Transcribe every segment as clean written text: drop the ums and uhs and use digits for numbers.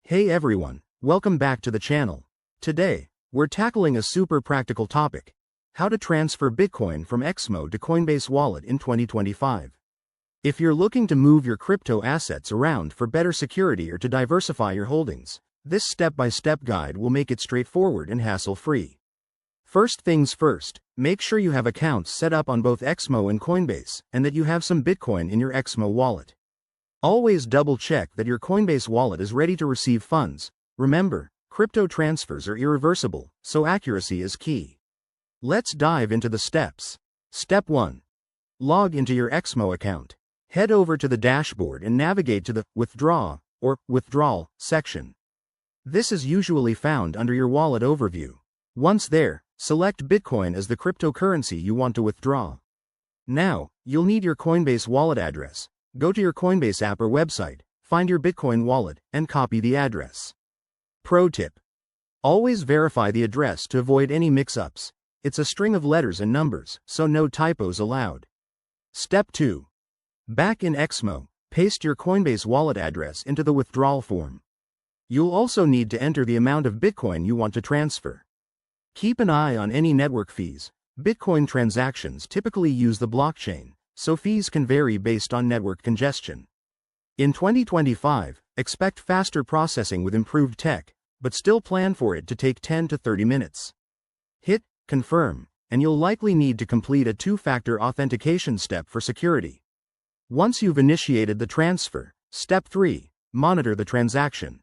Hey everyone, welcome back to the channel. Today, we're tackling a super practical topic: how to transfer Bitcoin from Exmo to Coinbase Wallet in 2025. If you're looking to move your crypto assets around for better security or to diversify your holdings, this step-by-step guide will make it straightforward and hassle-free. First things first, make sure you have accounts set up on both Exmo and Coinbase, and that you have some Bitcoin in your Exmo wallet. Always double-check that your Coinbase wallet is ready to receive funds. Remember, crypto transfers are irreversible, so accuracy is key. Let's dive into the steps. Step 1. Log into your Exmo account. Head over to the dashboard and navigate to the Withdraw or Withdrawal section. This is usually found under your wallet overview. Once there, select Bitcoin as the cryptocurrency you want to withdraw. Now, you'll need your Coinbase wallet address. Go to your Coinbase app or website, find your Bitcoin wallet, and copy the address. Pro tip: always verify the address to avoid any mix-ups. It's a string of letters and numbers, so no typos allowed. Step 2. Back in Exmo, paste your Coinbase wallet address into the withdrawal form. You'll also need to enter the amount of Bitcoin you want to transfer. Keep an eye on any network fees. Bitcoin transactions typically use the blockchain, so fees can vary based on network congestion. In 2025, expect faster processing with improved tech, but still plan for it to take 10 to 30 minutes. Hit Confirm, and you'll likely need to complete a two-factor authentication step for security. Once you've initiated the transfer, Step 3, monitor the transaction.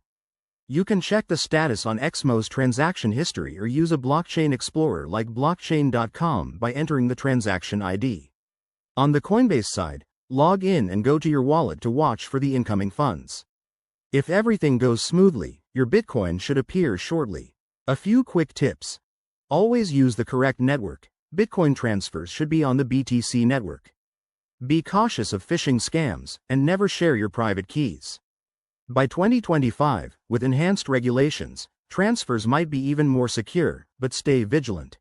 You can check the status on Exmo's transaction history or use a blockchain explorer like blockchain.com by entering the transaction ID. On the Coinbase side, log in and go to your wallet to watch for the incoming funds. If everything goes smoothly, your Bitcoin should appear shortly. A few quick tips. Always use the correct network. Bitcoin transfers should be on the BTC network. Be cautious of phishing scams, and never share your private keys. By 2025, with enhanced regulations, transfers might be even more secure, but stay vigilant.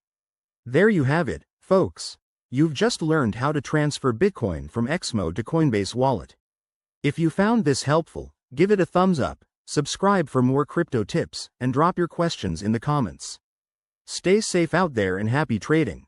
There you have it, folks. You've just learned how to transfer Bitcoin from Exmo to Coinbase Wallet. If you found this helpful, give it a thumbs up, subscribe for more crypto tips, and drop your questions in the comments. Stay safe out there and happy trading.